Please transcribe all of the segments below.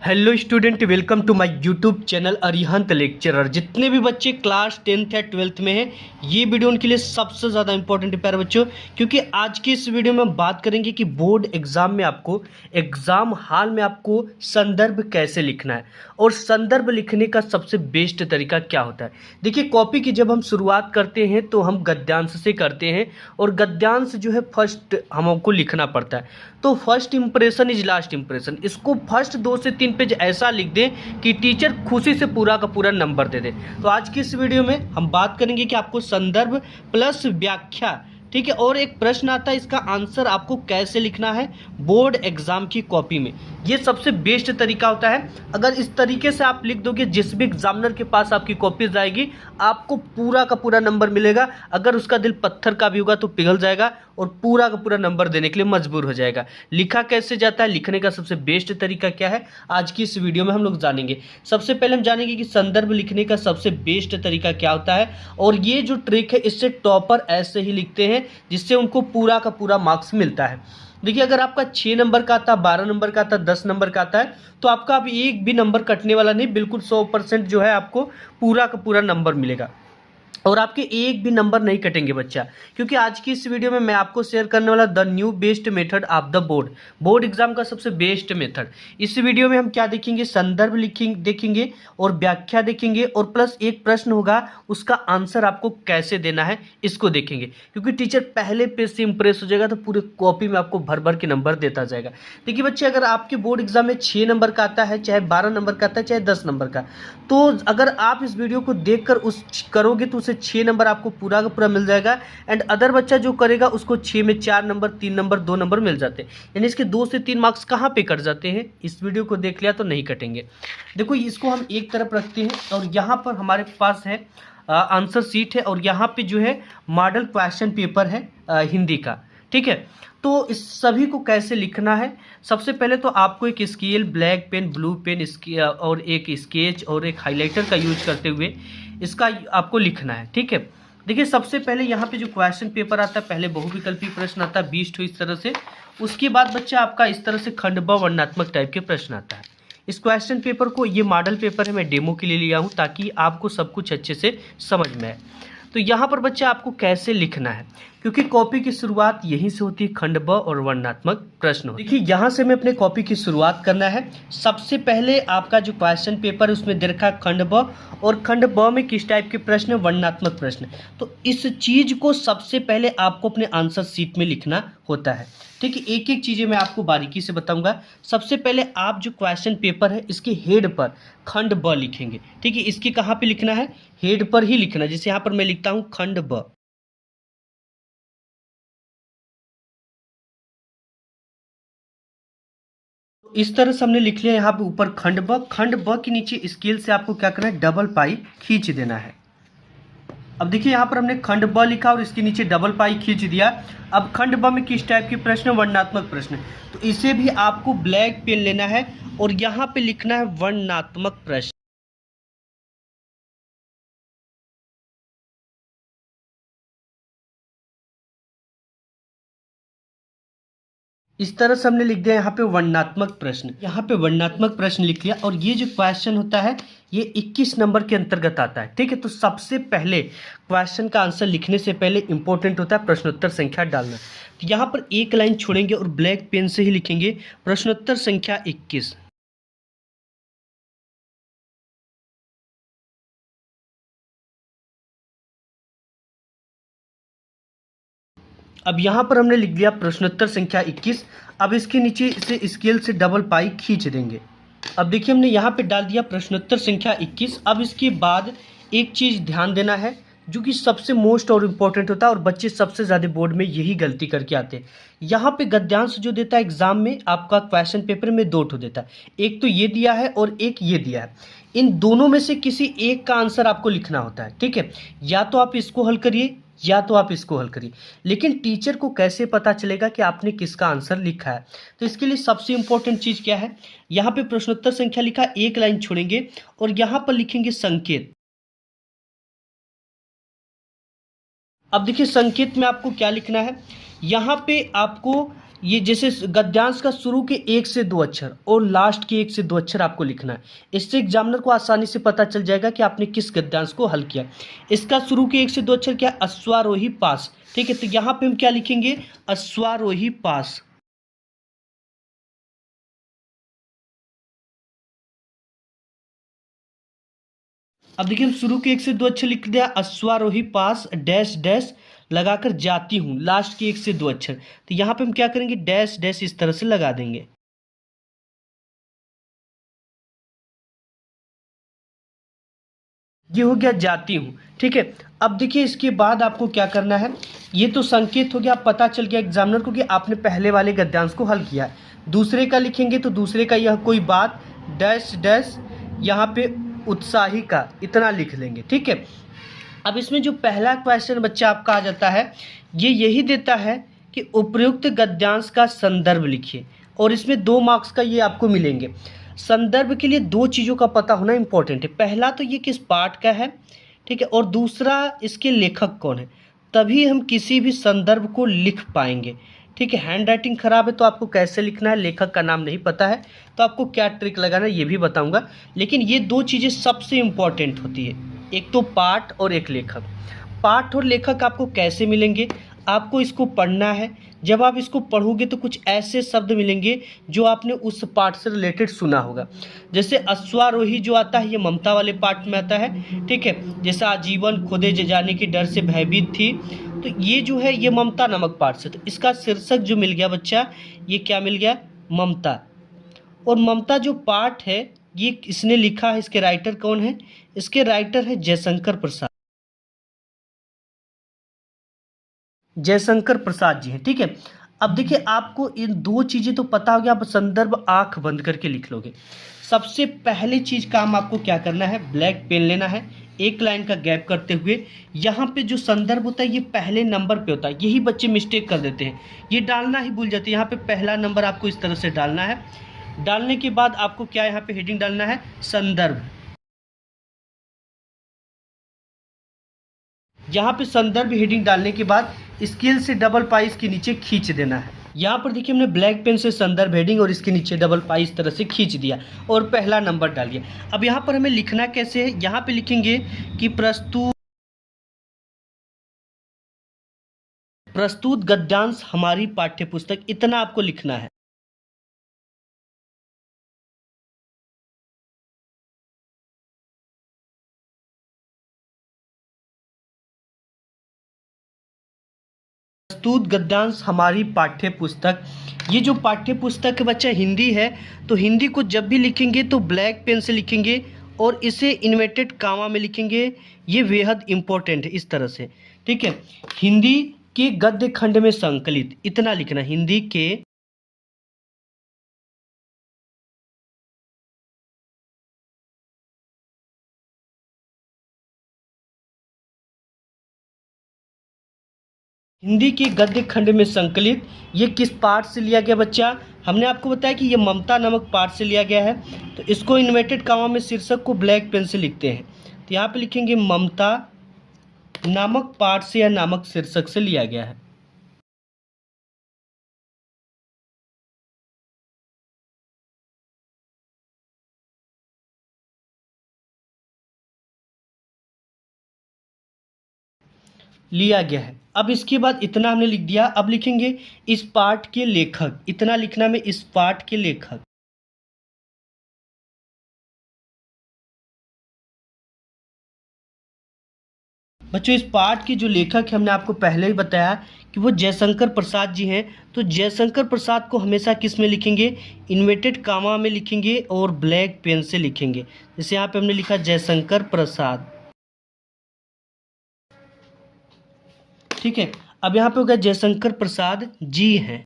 Hello student, welcome to my YouTube channel Arihant lecturer. जितने भी बच्चे क्लास 10th या 12th में हैं, ये वीडियो उनके लिए सबसे ज़्यादा इंपॉर्टेंट है प्यारे बच्चों, क्योंकि आज की इस वीडियो में हम बात करेंगे कि बोर्ड एग्जाम में आपको एग्जाम हॉल में आपको संदर्भ कैसे लिखना है और संदर्भ लिखने का सबसे बेस्ट तरीका क्या होता है। देखिए, कॉपी की जब हम शुरुआत करते हैं तो हम गद्यांश से करते हैं और गद्यांश जो है फर्स्ट हमको लिखना पड़ता है। तो first impression is last impression. इसको फर्स्ट 2 से 3 पेज ऐसा लिख दें कि टीचर खुशी से पूरा का पूरा नंबर दे दे। तो आज की इस वीडियो में हम बात करेंगे कि आपको संदर्भ प्लस व्याख्या, ठीक है, और एक प्रश्न आता है, इसका आंसर आपको कैसे लिखना है बोर्ड एग्जाम की कॉपी में। ये सबसे बेस्ट तरीका होता है। अगर इस तरीके से आप लिख दोगे, जिस भी एग्जामिनर के पास आपकी कॉपी जाएगी, आपको पूरा का पूरा नंबर मिलेगा। अगर उसका दिल पत्थर का भी होगा तो पिघल जाएगा और पूरा का पूरा नंबर देने के लिए मजबूर हो जाएगा। लिखा कैसे जाता है, लिखने का सबसे बेस्ट तरीका क्या है, आज की इस वीडियो में हम लोग जानेंगे। सबसे पहले हम जानेंगे कि संदर्भ लिखने का सबसे बेस्ट तरीका क्या होता है, और ये जो ट्रिक है इससे टॉपर ऐसे ही लिखते हैं जिससे उनको पूरा का पूरा मार्क्स मिलता है। देखिए, अगर आपका 6 नंबर का आता, 12 नंबर का आता, 10 नंबर का आता है, तो आपका अब एक भी नंबर कटने वाला नहीं, बिल्कुल 100% जो है आपको पूरा का पूरा नंबर मिलेगा और आपके एक भी नंबर नहीं कटेंगे बच्चा। क्योंकि आज की इस वीडियो में मैं आपको शेयर करने वाला the new best method of the board exam का सबसे बेस्ट मेथड। इस वीडियो में हम क्या देखेंगे, संदर्भ देखेंगे और व्याख्या देखेंगे, और प्लस एक प्रश्न होगा, उसका आंसर आपको कैसे देना है इसको देखेंगे। क्योंकि टीचर पहले पेज से इंप्रेस हो जाएगा तो पूरे कॉपी में आपको भर भर के नंबर देता जाएगा। देखिए बच्चे, अगर आपके बोर्ड एग्जाम में 6 नंबर का आता है, चाहे 12 नंबर का आता है, चाहे 10 नंबर का, तो अगर आप इस वीडियो को देखकर उस करोगे तो 6 नंबर आपको पूरा का पूरा मिल जाएगा। एंड अदर बच्चा जो करेगा उसको 6 में 4 नंबर, 3 नंबर, 2 नंबर मिल जाते हैं। यानी इसके 2 से 3 मार्क्स कहाँ पे कट जाते हैं, इस वीडियो को देख लिया तो नहीं कटेंगे। देखो, इसको हम एक तरफ रखते हैं और यहाँ पर हमारे पास है आंसर शीट है, और यहाँ पे जो है मॉडल क्वेश्चन पेपर है हिंदी का, ठीक है। तो इस सभी को कैसे लिखना है, सबसे पहले तो आपको एक scale, black pen, blue pen और एक स्केच और एक हाइलाइटर का यूज करते हुए इसका आपको लिखना है, ठीक है। देखिए, सबसे पहले यहाँ पे जो क्वेश्चन पेपर आता है, पहले बहुविकल्पी प्रश्न आता है 20 इस तरह से। उसके बाद बच्चा आपका इस तरह से खंड ब वर्णनात्मक टाइप के प्रश्न आता है। इस क्वेश्चन पेपर को, ये मॉडल पेपर है, मैं डेमो के लिए लिया हूँ ताकि आपको सब कुछ अच्छे से समझ में आए। तो यहाँ पर बच्चा आपको कैसे लिखना है, क्योंकि कॉपी की शुरुआत यहीं से होती है, खंड ब और वर्णनात्मक प्रश्न। देखिए, यहाँ से मैं अपने कॉपी की शुरुआत करना है। सबसे पहले आपका जो क्वेश्चन पेपर है उसमें दे रखा है खंड ब, और खंड ब में किस टाइप के प्रश्न, वर्णनात्मक प्रश्न। तो इस चीज को सबसे पहले आपको अपने आंसर शीट में लिखना होता है, ठीक है। एक एक चीज़ें मैं आपको बारीकी से बताऊंगा। सबसे पहले आप जो क्वेश्चन पेपर है इसके हेड पर खंड ब लिखेंगे, ठीक है। इसके कहाँ पे लिखना है, हेड पर ही लिखना है। जैसे यहाँ पर मैं लिखता हूँ खंड ब, इस तरह से हमने लिख लिया। यहाँ पे ऊपर खंड ब के नीचे स्केल से आपको क्या करना है, डबल पाई खींच देना है। अब देखिए, यहाँ पर हमने खंड ब लिखा और इसके नीचे डबल पाई खींच दिया। अब खंड ब में किस टाइप के प्रश्न, वर्णनात्मक प्रश्न, तो इसे भी आपको ब्लैक पेन लेना है और यहाँ पे लिखना है वर्णनात्मक प्रश्न। इस तरह से हमने लिख दिया यहाँ पे वर्णनात्मक प्रश्न। यहाँ पे वर्णनात्मक प्रश्न लिख लिया, और ये जो क्वेश्चन होता है ये 21 नंबर के अंतर्गत आता है, ठीक है। तो सबसे पहले क्वेश्चन का आंसर लिखने से पहले इंपॉर्टेंट होता है प्रश्नोत्तर संख्या डालना। तो यहाँ पर एक लाइन छोड़ेंगे और ब्लैक पेन से ही लिखेंगे प्रश्नोत्तर संख्या 21। अब यहाँ पर हमने लिख दिया प्रश्नोत्तर संख्या 21। अब इसके नीचे इसे स्केल से डबल पाई खींच देंगे। अब देखिए, हमने यहाँ पे डाल दिया प्रश्नोत्तर संख्या 21। अब इसके बाद एक चीज़ ध्यान देना है जो कि सबसे मोस्ट और इम्पोर्टेंट होता है, और बच्चे सबसे ज़्यादा बोर्ड में यही गलती करके आते हैं। यहाँ पे गद्यांश जो देता है एग्जाम में, आपका क्वेश्चन पेपर में 2 ठो देता है। एक तो ये दिया है और एक ये दिया है। इन दोनों में से किसी एक का आंसर आपको लिखना होता है, ठीक है। या तो आप इसको हल करिए या तो आप इसको हल करिए। लेकिन टीचर को कैसे पता चलेगा कि आपने किसका आंसर लिखा है, तो इसके लिए सबसे इंपॉर्टेंट चीज़ क्या है, यहाँ पे प्रश्नोत्तर संख्या लिखा, एक लाइन छोड़ेंगे और यहाँ पर लिखेंगे संकेत। अब देखिए, संकेत में आपको क्या लिखना है, यहाँ पे आपको ये जैसे गद्यांश का शुरू के 1 से 2 अक्षर और लास्ट के 1 से 2 अक्षर आपको लिखना है। इससे एग्जामिनर को आसानी से पता चल जाएगा कि आपने किस गद्यांश को हल किया। इसका शुरू के 1 से 2 अक्षर क्या है? अश्वारोही पास। ठीक है, तो यहाँ पे हम क्या लिखेंगे? अश्वारोही पास। अब देखिए हम शुरू के 1 से 2 अक्षर लिख दिया, अश्वारोही पास डैश डैश लगाकर जाती हूँ, लास्ट के 1 से 2 अक्षर। तो यहाँ पे हम क्या करेंगे? डैश डैश इस तरह से लगा देंगे। ये हो गया जाती हूँ। ठीक है, अब देखिए इसके बाद आपको क्या करना है? ये तो संकेत हो गया, पता चल गया एग्जामिनर को कि आपने पहले वाले गद्यांश को हल किया है। दूसरे का लिखेंगे तो दूसरे का यह कोई बात डैश डैश यहाँ पे उत्साही का इतना लिख लेंगे। ठीक है, अब इसमें जो पहला क्वेश्चन बच्चा आपका आ जाता है, ये यही देता है कि उपर्युक्त गद्यांश का संदर्भ लिखिए, और इसमें 2 मार्क्स का ये आपको मिलेंगे। संदर्भ के लिए 2 चीज़ों का पता होना इंपॉर्टेंट है। पहला तो ये किस पाठ का है, ठीक है, और दूसरा इसके लेखक कौन है, तभी हम किसी भी संदर्भ को लिख पाएंगे। ठीक है, हैंड राइटिंग खराब है तो आपको कैसे लिखना है, लेखक का नाम नहीं पता है तो आपको क्या ट्रिक लगाना है ये भी बताऊंगा। लेकिन ये 2 चीज़ें सबसे इम्पॉर्टेंट होती है, एक तो पाठ और एक लेखक। पाठ और लेखक आपको कैसे मिलेंगे? आपको इसको पढ़ना है, जब आप इसको पढ़ोगे तो कुछ ऐसे शब्द मिलेंगे जो आपने उस पाठ से रिलेटेड सुना होगा। जैसे अश्वारोही जो आता है ये ममता वाले पाठ में आता है। ठीक है, जैसे आजीवन खोदे जाने के डर से भयभीत थी, तो ये जो है ये ममता नामक पाठ से। तो इसका शीर्षक जो मिल गया बच्चा, ये क्या मिल गया? ममता। और ममता जो पाठ है ये इसने लिखा है, इसके राइटर कौन है? इसके राइटर है जयशंकर प्रसाद। जयशंकर प्रसाद जी हैं। ठीक है, अब देखिए आपको इन 2 चीज़ें तो पता हो गया, आप संदर्भ आंख बंद करके लिख लोगे। सबसे पहली चीज़ काम आपको क्या करना है? ब्लैक पेन लेना है, एक लाइन का गैप करते हुए यहाँ पे जो संदर्भ होता है ये पहले नंबर पे होता है। यही बच्चे मिस्टेक कर देते हैं, ये डालना ही भूल जाते हैं। यहाँ पे पहला नंबर आपको इस तरह से डालना है। डालने के बाद आपको क्या यहाँ पे हेडिंग डालना है? संदर्भ। यहाँ पे संदर्भ हेडिंग डालने के बाद स्केल से डबल पाई इसके नीचे खींच देना है। यहाँ पर देखिए हमने ब्लैक पेन से संदर्भ हेडिंग और इसके नीचे डबल पाई इस तरह से खींच दिया और पहला नंबर डाल दिया। अब यहाँ पर हमें लिखना कैसे है? यहाँ पे लिखेंगे कि प्रस्तुत गद्यांश हमारी पाठ्यपुस्तक, इतना आपको लिखना है। प्रस्तुत गद्यांश हमारी पाठ्य पुस्तक। ये जो पाठ्य पुस्तक है बच्चा हिंदी है, तो हिंदी को जब भी लिखेंगे तो ब्लैक पेन से लिखेंगे और इसे इन्वर्टेड कामा में लिखेंगे। ये बेहद इम्पोर्टेंट है इस तरह से। ठीक है, हिंदी के गद्य खंड में संकलित, इतना लिखना। हिंदी के हिंदी के गद्य खंड में संकलित, ये किस पाठ से लिया गया बच्चा? हमने आपको बताया कि ये ममता नामक पाठ से लिया गया है। तो इसको इन्वर्टेड कामा में शीर्षक को ब्लैक पेन से लिखते हैं। तो यहाँ पे लिखेंगे ममता नामक पाठ से या नामक शीर्षक से लिया गया है। लिया गया है। अब इसके बाद इतना हमने लिख दिया। अब लिखेंगे इस पाठ के लेखक, इतना लिखना में, इस पाठ के लेखक। बच्चों इस पाठ के जो लेखक है हमने आपको पहले ही बताया कि वो जयशंकर प्रसाद जी हैं। तो जयशंकर प्रसाद को हमेशा किस में लिखेंगे? इन्वर्टेड कामा में लिखेंगे और ब्लैक पेन से लिखेंगे। जैसे यहाँ पे हमने लिखा जयशंकर प्रसाद। ठीक है, अब यहाँ पे हो गया जयशंकर प्रसाद जी हैं।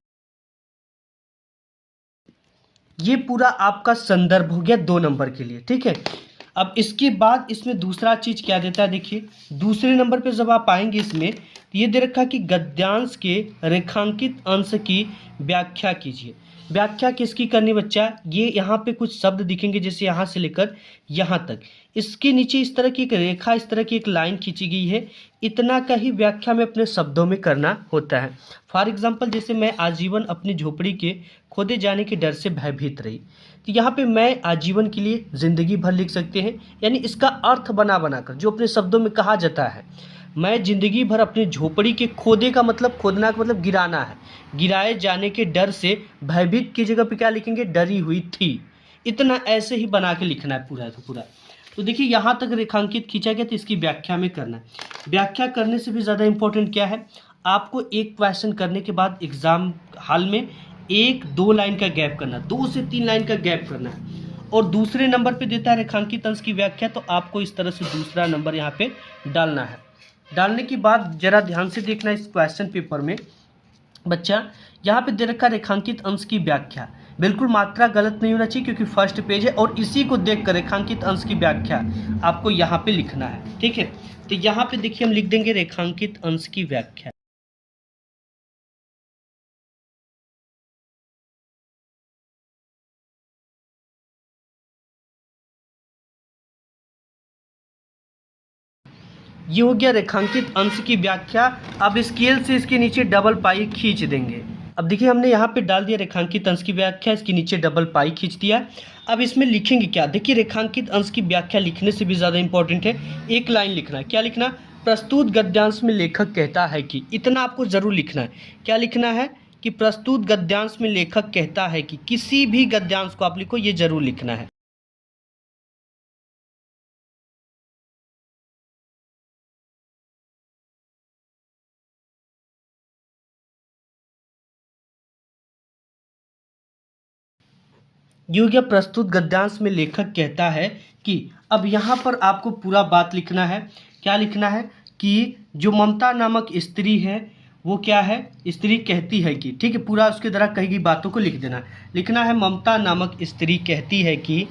ये पूरा आपका संदर्भ हो गया 2 नंबर के लिए। ठीक है, अब इसके बाद इसमें दूसरा चीज क्या देता है? देखिए दूसरे नंबर पे जब आप आएंगे इसमें तो ये दे रखा कि गद्यांश के रेखांकित अंश की व्याख्या कीजिए। व्याख्या किसकी करनी बच्चा, ये यहाँ पे कुछ शब्द दिखेंगे जैसे यहाँ से लेकर यहाँ तक, इसके नीचे इस तरह की एक रेखा, इस तरह की एक लाइन खींची गई है, इतना का ही व्याख्या में अपने शब्दों में करना होता है। फॉर एग्जाम्पल जैसे मैं आजीवन अपनी झोपड़ी के खोदे जाने के डर से भयभीत रही, तो यहाँ पे मैं आजीवन के लिए जिंदगी भर लिख सकते हैं, यानी इसका अर्थ बना बनाकर जो अपने शब्दों में कहा जाता है। मैं जिंदगी भर अपनी झोपड़ी के खोदे का मतलब खोदना का मतलब गिराना है, गिराए जाने के डर से भयभीत की जगह पे क्या लिखेंगे, डरी हुई थी। इतना ऐसे ही बना के लिखना है पूरा तो पूरा। तो देखिए यहाँ तक रेखांकित खींचा गया, तो इसकी व्याख्या में करना है। व्याख्या करने से भी ज़्यादा इंपॉर्टेंट क्या है, आपको एक क्वेश्चन करने के बाद एग्जाम हॉल में 1-2 लाइन का गैप करना, 2 से 3 लाइन का गैप करना है। और दूसरे नंबर पे देता है रेखांकित अंश की व्याख्या, तो आपको इस तरह से दूसरा नंबर यहाँ पे डालना है। डालने के बाद जरा ध्यान से देखना इस क्वेश्चन पेपर में बच्चा, यहाँ पे दे रखा रेखांकित अंश की व्याख्या, बिल्कुल मात्रा गलत नहीं होना चाहिए क्योंकि फर्स्ट पेज है, और इसी को देखकर रेखांकित अंश की व्याख्या आपको यहाँ पे लिखना है। ठीक है, तो यहाँ पे देखिए हम लिख देंगे रेखांकित अंश की व्याख्या। ये हो गया रेखांकित अंश की व्याख्या। अब स्केल से इसके नीचे डबल पाई खींच देंगे। अब देखिए हमने यहाँ पे डाल दिया रेखांकित अंश की व्याख्या, इसके नीचे डबल पाई खींच दिया। अब इसमें लिखेंगे क्या, देखिए रेखांकित अंश की व्याख्या लिखने से भी ज़्यादा इंपॉर्टेंट है, एक लाइन लिखना है। क्या लिखना, प्रस्तुत गद्यांश में लेखक कहता है कि, इतना आपको ज़रूर लिखना है। क्या लिखना है कि प्रस्तुत गद्यांश में लेखक कहता है कि, किसी भी गद्यांश को आप लिखो, ये जरूर लिखना है। ये हो गया प्रस्तुत गद्यांश में लेखक कहता है कि। अब यहाँ पर आपको पूरा बात लिखना है। क्या लिखना है कि जो ममता नामक स्त्री है वो क्या है, स्त्री कहती है कि, ठीक है, पूरा उसके द्वारा कही गई बातों को लिख देना। लिखना है ममता नामक स्त्री कहती है कि।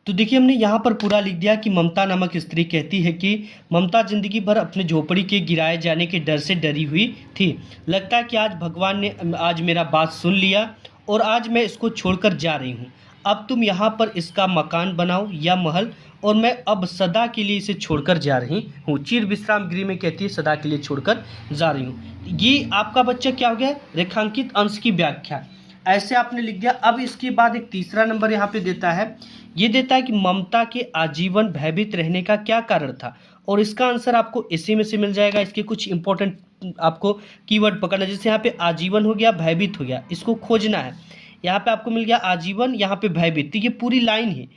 तो देखिए हमने यहाँ पर पूरा लिख दिया कि ममता नामक स्त्री कहती है कि ममता जिंदगी भर अपने झोपड़ी के गिराए जाने के डर से डरी हुई थी। लगता है कि आज भगवान ने आज मेरा बात सुन लिया और आज मैं इसको छोड़कर जा रही हूँ। अब तुम यहाँ पर इसका मकान बनाओ या महल, और मैं अब सदा के लिए इसे छोड़कर जा रही हूँ। चिर विश्राम गृह में कहती है सदा के लिए छोड़कर जा रही हूँ। ये आपका बच्चा क्या हो गया, रेखांकित अंश की व्याख्या ऐसे आपने लिख दिया। अब इसके बाद एक तीसरा नंबर यहाँ पे देता है, ये देता है कि ममता के आजीवन भयभीत रहने का क्या कारण था, और इसका आंसर आपको इसी में से मिल जाएगा। इसके कुछ इंपॉर्टेंट आपको कीवर्ड पकड़ना, जैसे यहाँ पे आजीवन हो गया, भयभीत हो गया, इसको खोजना है। यहाँ पे आपको मिल गया आजीवन, यहाँ पे भयभीत, तो ये पूरी लाइन है।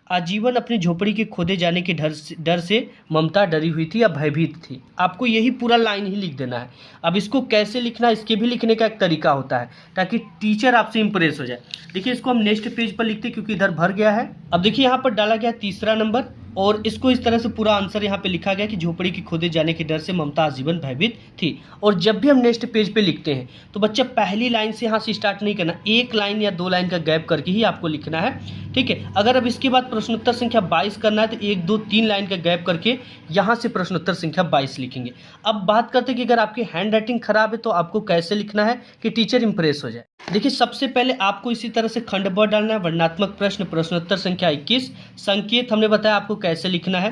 आजीवन अपनी झोपड़ी के खोदे जाने के डर से ममता डरी हुई थी या भयभीत थी। आपको यही पूरा लाइन ही लिख देना है। अब इसको कैसे लिखना है, इसके भी लिखने का एक तरीका होता है ताकि टीचर आपसे इंप्रेस हो जाए। देखिए इसको हम नेक्स्ट पेज पर लिखते हैं क्योंकि इधर भर गया है। अब देखिए यहाँ पर डाला गया तीसरा नंबर, और इसको इस तरह से पूरा आंसर यहाँ पे लिखा गया कि झोपड़ी के खोदे जाने के डर से ममता आजीवन भयभीत थी। और जब भी हम नेक्स्ट पेज पे लिखते हैं तो बच्चा पहली लाइन से यहाँ से स्टार्ट नहीं करना, एक लाइन या 2 लाइन का गैप करके ही आपको लिखना है। ठीक है, अगर अब इसके बाद प्रश्नोत्तर संख्या 22 करना है तो 1, 2, 3 लाइन का गैप करके यहाँ से प्रश्नोत्तर संख्या 22 लिखेंगे। अब बात करते हैं कि अगर आपकी हैंड राइटिंग खराब है तो आपको कैसे लिखना है कि टीचर इंप्रेस हो जाए। देखिए सबसे पहले आपको इसी तरह से खंडबद्ध डालना है, वर्णनात्मक प्रश्न प्रश्नोत्तर संख्या 21। संकेत हमने बताया आपको कैसे लिखना है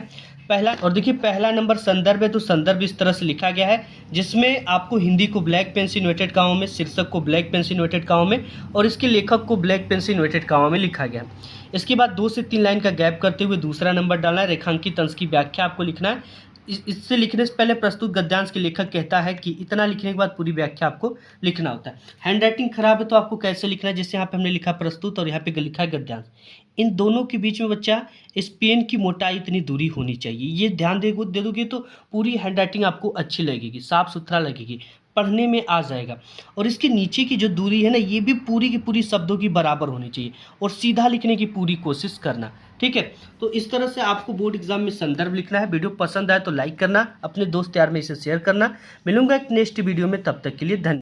पहला। और देखिए पहला नंबर संदर्भ है, तो संदर्भ इस तरह से लिखा गया है जिसमें आपको हिंदी को ब्लैक पेन से इन्वर्टेड कॉमा में, शीर्षक को ब्लैक पेन से इन्वर्टेड कॉमा में, और इसके लेखक को ब्लैक पेन से इन्वर्टेड कॉमा में लिखा गया। इसके बाद 2 से 3 लाइन का गैप करते हुए दूसरा नंबर डालना है, रेखांकित अंश की व्याख्या आपको लिखना है। इससे लिखने से पहले प्रस्तुत गद्यांश के लेखक कहता है कि, इतना लिखने के बाद पूरी व्याख्या आपको लिखना होता है। हैंड राइटिंग खराब है तो आपको कैसे लिखना है, जैसे यहाँ पे हमने लिखा प्रस्तुत और यहाँ पे लिखा है गद्यांश, इन दोनों के बीच में बच्चा इस पेन की मोटाई इतनी दूरी होनी चाहिए। ये ध्यान दे दोगे तो पूरी हैंड राइटिंग आपको अच्छी लगेगी, साफ सुथरा लगेगी, पढ़ने में आ जाएगा। और इसके नीचे की जो दूरी है ना, ये भी पूरी की पूरी शब्दों की बराबर होनी चाहिए, और सीधा लिखने की पूरी कोशिश करना। ठीक है, तो इस तरह से आपको बोर्ड एग्जाम में संदर्भ लिखना है। वीडियो पसंद आए तो लाइक करना, अपने दोस्त यार में इसे शेयर करना। मिलूंगा एक नेक्स्ट वीडियो में, तब तक के लिए धन्यवाद।